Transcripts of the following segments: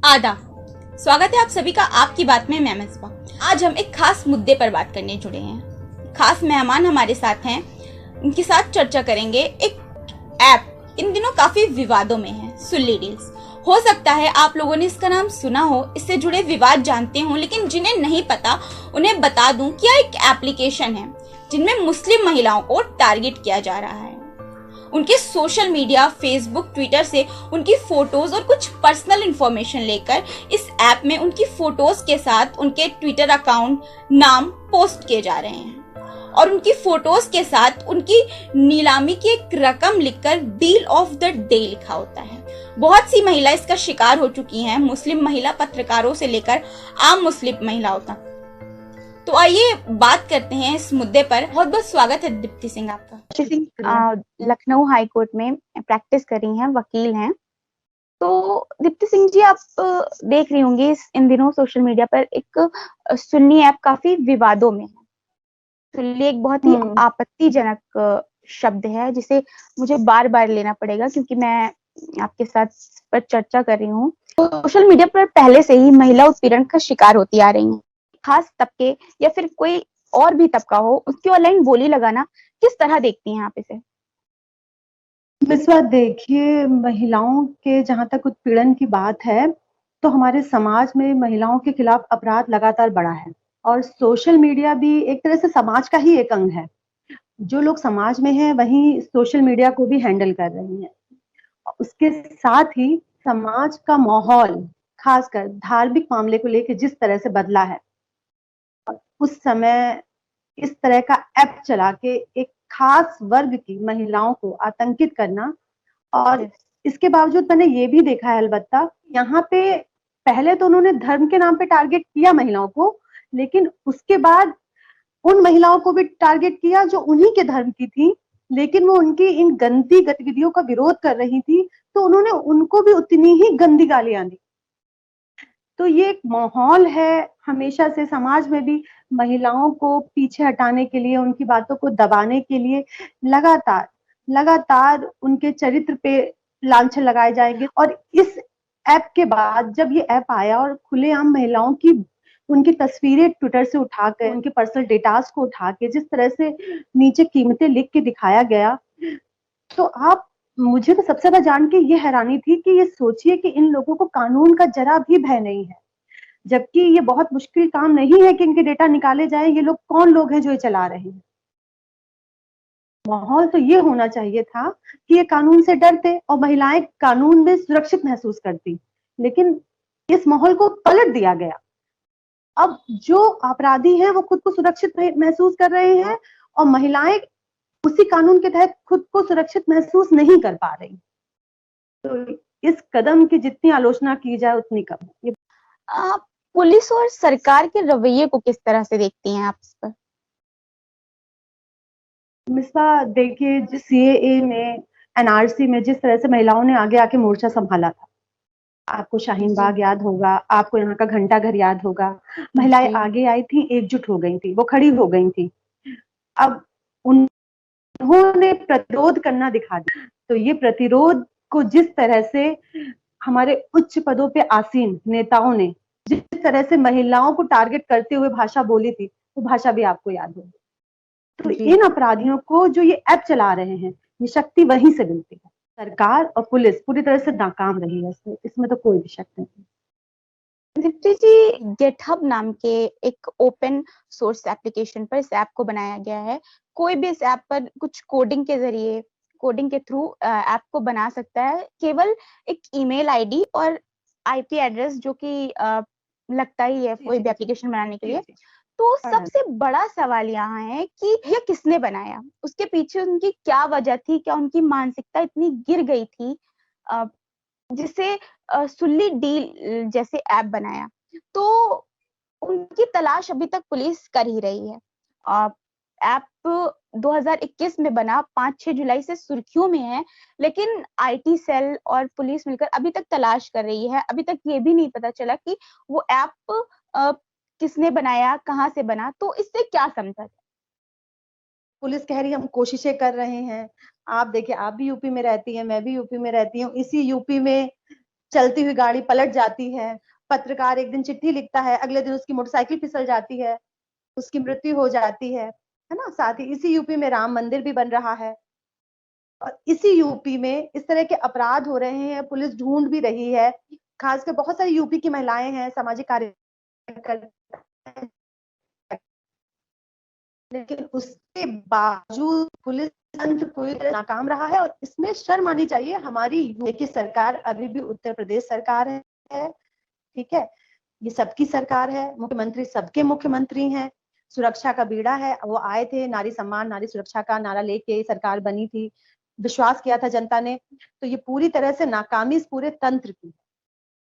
आदाब। स्वागत है आप सभी का आपकी बात में। मैं मिसबा। आज हम एक खास मुद्दे पर बात करने जुड़े हैं। खास मेहमान हमारे साथ हैं, उनके साथ चर्चा करेंगे। एक ऐप इन दिनों काफी विवादों में है, सुल्ली डील्स। हो सकता है आप लोगों ने इसका नाम सुना हो, इससे जुड़े विवाद जानते हो, लेकिन जिन्हें नहीं पता उन्हें बता दूं कि यह एक एप्लीकेशन है जिनमें मुस्लिम महिलाओं को टारगेट किया जा रहा है। उनके सोशल मीडिया, फेसबुक, ट्विटर से उनकी फोटोज और कुछ पर्सनल इंफॉर्मेशन लेकर इस ऐप में उनकी फोटोज के साथ उनके ट्विटर अकाउंट, नाम पोस्ट किए जा रहे हैं और उनकी फोटोज के साथ उनकी नीलामी की एक रकम लिखकर डील ऑफ द डे लिखा होता है। बहुत सी महिला इसका शिकार हो चुकी हैं, मुस्लिम महिला पत्रकारों से लेकर आम मुस्लिम महिलाओं तक। तो आइए बात करते हैं इस मुद्दे पर। बहुत बहुत स्वागत है दीप्ति सिंह आपका। दीप्ति सिंह लखनऊ हाई कोर्ट में प्रैक्टिस कर रही हैं, वकील हैं। तो दीप्ति सिंह जी, आप देख रही होंगी इन दिनों सोशल मीडिया पर एक सुन्नी ऐप काफी विवादों में है। सुन्नी एक बहुत ही आपत्तिजनक शब्द है जिसे मुझे बार बार लेना पड़ेगा क्योंकि मैं आपके साथ पर चर्चा कर रही हूँ। तो सोशल मीडिया पर पहले से ही महिला उत्पीड़न का शिकार होती आ रही हैं। खास तबके या फिर कोई और भी तबका हो, उसकी ऑनलाइन बोली लगाना किस तरह देखती हैं आप इसे? मिसवा, देखिए, महिलाओं के जहां तक उत्पीड़न की बात है तो हमारे समाज में महिलाओं के खिलाफ अपराध लगातार बढ़ा है और सोशल मीडिया भी एक तरह से समाज का ही एक अंग है। जो लोग समाज में हैं वही सोशल मीडिया को भी हैंडल कर रही हैं। उसके साथ ही समाज का माहौल, खासकर धार्मिक मामले को लेकर जिस तरह से बदला है, उस समय इस तरह का ऐप चला के एक खास वर्ग की महिलाओं को आतंकित करना, और इसके बावजूद मैंने ये भी देखा है, अलबत्ता यहाँ पे पहले तो उन्होंने धर्म के नाम पे टारगेट किया महिलाओं को, लेकिन उसके बाद उन महिलाओं को भी टारगेट किया जो उन्हीं के धर्म की थी, लेकिन वो उनकी इन गंदी गतिविधियों का विरोध कर रही थी, तो उन्होंने उनको भी उतनी ही गंदी गालियां दी। तो ये एक माहौल है हमेशा से समाज में भी महिलाओं को पीछे हटाने के लिए, उनकी बातों को दबाने के लिए लगातार लगातार उनके चरित्र पे लांछन लगाए जाएंगे। और इस ऐप के बाद जब ये ऐप आया और खुलेआम महिलाओं की उनकी तस्वीरें ट्विटर से उठाकर, उनके पर्सनल डेटास को उठा के जिस तरह से नीचे कीमतें लिख के दिखाया गया, तो आप मुझे तो सबसे ज्यादा जान के ये हैरानी थी कि ये सोचिए कि इन लोगों को कानून का जरा भी भय नहीं है, जबकि ये बहुत मुश्किल काम नहीं है कि इनके डेटा निकाले जाए। ये लोग कौन लोग हैं जो ये चला रहे हैं? माहौल तो ये होना चाहिए था कि ये कानून से डरते और महिलाएं कानून में सुरक्षित महसूस करती, लेकिन इस माहौल को पलट दिया गया। अब जो अपराधी हैं वो खुद को सुरक्षित महसूस कर रहे हैं और महिलाएं उसी कानून के तहत खुद को सुरक्षित महसूस नहीं कर पा रही। तो इस कदम की जितनी आलोचना की जाए उतनी कम है। पुलिस और सरकार के रवैये को किस तरह से देखती हैं आप इस पर? मिसबा, देखिए, जिस सीएए में, एनआरसी में जिस तरह से महिलाओं ने आगे आके मोर्चा संभाला था, आपको शाहीन बाग याद होगा, आपको यहाँ का घंटा घर याद होगा। महिलाएं आगे आई थी, एकजुट हो गई थी, वो खड़ी हो गई थी। अब उन्होंने प्रतिरोध करना दिखा दिया। तो ये प्रतिरोध को जिस तरह से हमारे उच्च पदों पे आसीन नेताओं ने जिस तरह से महिलाओं को टारगेट करते हुए भाषा बोली थी, वो भाषा भी आपको याद होगी। तो इन अपराधियों को जो ये ऐप चला रहे हैं, ये शक्ति वहीं से मिलती है। सरकार और पुलिस पूरी तरह से नाकाम रही है इसमें तो कोई भी शक नहीं। दीप्ति जी, गेटहब नाम के एक ओपन सोर्स एप्लीकेशन पर इस ऐप को बनाया गया है। कोई भी इस ऐप पर कुछ कोडिंग के जरिए, कोडिंग के थ्रू ऐप को बना सकता है। केवल एक ईमेल आईडी और आईपी एड्रेस जो कि लगता ही है कोई भी एप्लीकेशन बनाने के लिए। तो सबसे बड़ा सवाल यहाँ है कि यह किसने बनाया, उसके पीछे उनकी क्या वजह थी, क्या उनकी मानसिकता इतनी गिर गई थी जिससे सुल्ली डील जैसे ऐप बनाया। तो उनकी तलाश अभी तक पुलिस कर ही रही है। ऐप 2021 में बना, 5-6 जुलाई से सुर्खियों में है, लेकिन आईटी सेल और पुलिस मिलकर अभी तक तलाश कर रही है। अभी तक ये भी नहीं पता चला कि वो ऐप किसने बनाया, कहाँ से बना। तो इससे क्या समझा जाए? पुलिस कह रही है हम कोशिशें कर रहे हैं। आप देखिए, आप भी यूपी में रहती हैं, मैं भी यूपी में रहती हूँ। इसी यूपी में चलती हुई गाड़ी पलट जाती है, पत्रकार एक दिन चिट्ठी लिखता है, अगले दिन उसकी मोटरसाइकिल फिसल जाती है, उसकी मृत्यु हो जाती है ना। साथ ही इसी यूपी में राम मंदिर भी बन रहा है और इसी यूपी में इस तरह के अपराध हो रहे हैं, पुलिस ढूंढ भी रही है। खासकर बहुत सारी यूपी की महिलाएं हैं, सामाजिक कार्यकर्ता, लेकिन उसके बावजूद पुलिस तंत्र पूरी तरह नाकाम रहा है। और इसमें शर्म आनी चाहिए हमारी यूपी की सरकार, अभी भी उत्तर प्रदेश सरकार है, ठीक है, ये सबकी सरकार है, मुख्यमंत्री सबके मुख्यमंत्री हैं, सुरक्षा का बीड़ा है। वो आए थे, नारी सम्मान नारी सुरक्षा का नारा लेके सरकार बनी थी, विश्वास किया था जनता ने। तो ये पूरी तरह से नाकामी इस पूरे तंत्र की,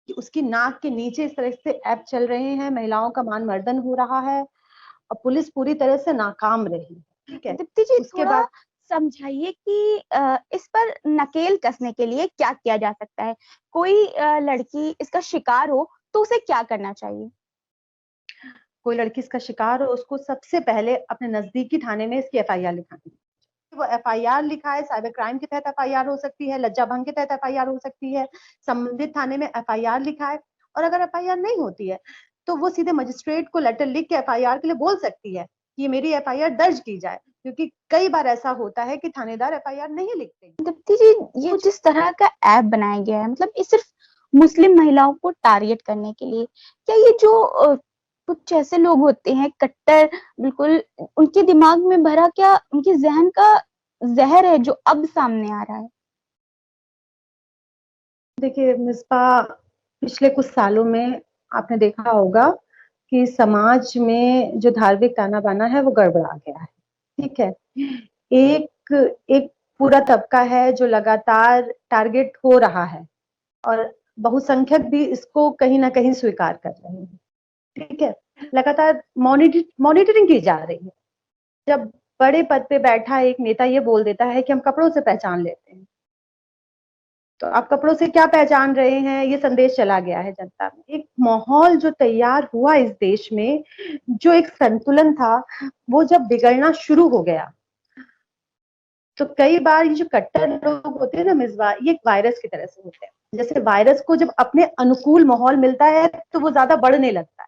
कि उसकी नाक के नीचे इस तरह से ऐप चल रहे हैं, महिलाओं का मान मर्दन हो रहा है और पुलिस पूरी तरह से नाकाम रही। ठीक है दीप्ति जी, उसके बाद समझाइए कि इस पर नकेल कसने के लिए क्या किया जा सकता है। कोई लड़की इसका शिकार हो तो उसे क्या करना चाहिए? कोई लड़की इसका शिकार हो, उसको सबसे पहले अपने नजदीकी थाने में इसकी एफआईआर लिखानी है। वो एफआईआर लिखाए, साइबर क्राइम के तहत एफआईआर हो सकती है, लज्जा भंग के तहत एफआईआर हो सकती है, संबंधित थाने में एफआईआर लिखाए। और अगर एफआईआर नहीं होती है तो वो सीधे मजिस्ट्रेट को लेटर लिख के एफआईआर के लिए बोल सकती है कि मेरी एफआईआर दर्ज की जाए, क्योंकि कई बार ऐसा होता है कि थानेदार एफआईआर नहीं लिखते। दीप्ति जी, ये जिस तरह का ऐप बनाया गया है, मतलब ये सिर्फ मुस्लिम महिलाओं को टारगेट करने के लिए, क्या ये जो कुछ ऐसे लोग होते हैं कट्टर, बिल्कुल उनके दिमाग में भरा क्या उनके जहन का जहर है जो अब सामने आ रहा है? देखिए मिसबा, पिछले कुछ सालों में आपने देखा होगा कि समाज में जो धार्मिक ताना बाना है वो गड़बड़ा गया है। ठीक है, एक पूरा तबका है जो लगातार टारगेट हो रहा है और बहुसंख्यक भी इसको कहीं ना कहीं स्वीकार कर रहे हैं। ठीक है, लगातार मॉनिटरिंग की जा रही है। जब बड़े पद पे बैठा एक नेता ये बोल देता है कि हम कपड़ों से पहचान लेते हैं, तो आप कपड़ों से क्या पहचान रहे हैं, ये संदेश चला गया है जनता में। एक माहौल जो तैयार हुआ इस देश में, जो एक संतुलन था, वो जब बिगड़ना शुरू हो गया तो कई बार ये जो कट्टर लोग होते हैं ना मिसबा, ये एक वायरस की तरह से होते हैं। जैसे वायरस को जब अपने अनुकूल माहौल मिलता है तो वो ज्यादा बढ़ने लगता है।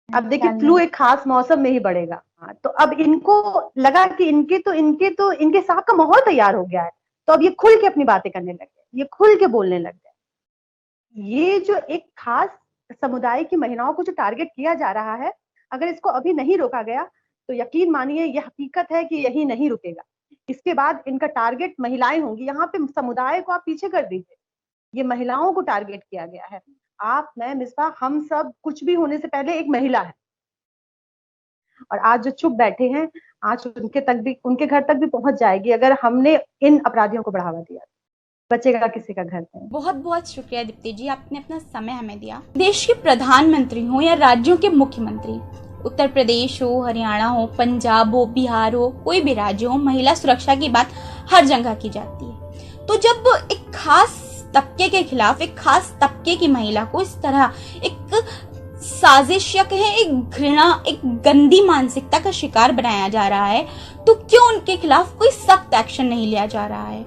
अब देखिए फ्लू एक खास मौसम में ही बढ़ेगा। तो अब इनको लगा कि इनके साथ का माहौल तैयार हो गया है, तो अब ये खुल के अपनी बातें करने लग गए, ये खुल के बोलने लग गए। ये जो एक खास समुदाय की महिलाओं को जो टारगेट किया जा रहा है, अगर इसको अभी नहीं रोका गया तो यकीन मानिए ये हकीकत है कि यही नहीं रुकेगा। इसके बाद इनका टारगेट महिलाएं होंगी। यहाँ पे समुदाय को आप पीछे कर दीजिए, ये महिलाओं को टारगेट किया गया है। आप, मैं, मिसबा, हम सब कुछ भी होने से पहले एक महिला है। और आज जो चुप बैठे हैं, आज उनके घर तक भी पहुंच जाएगी अगर हमने इन अपराधियों को बढ़ावा दिया। बचेगा किसी का घर नहीं। बहुत बहुत शुक्रिया दीप्ति जी, आपने अपना समय हमें दिया। देश के प्रधानमंत्री हो या राज्यों के मुख्यमंत्री, उत्तर प्रदेश हो, हरियाणा हो, पंजाब हो, बिहार हो, कोई भी राज्य हो, महिला सुरक्षा की बात हर जगह की जाती है। तो जब एक खास तबके के खिलाफ, एक खास तबके की महिला को इस तरह एक साजिश या कहें एक घृणा, एक गंदी मानसिकता का शिकार बनाया जा रहा है, तो क्यों उनके खिलाफ कोई सख्त एक्शन नहीं लिया जा रहा है?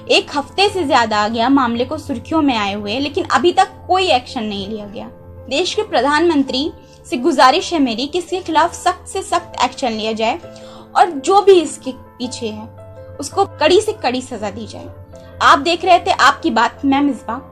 एक हफ्ते से ज्यादा आ गया मामले को सुर्खियों में आए हुए, लेकिन अभी तक कोई एक्शन नहीं लिया गया। देश के प्रधानमंत्री से गुजारिश है मेरी कि इसके खिलाफ सख्त से सख्त एक्शन लिया जाए और जो भी इसके पीछे है उसको कड़ी से कड़ी सजा दी जाए। आप देख रहे थे आपकी बात, मैं मिसबा।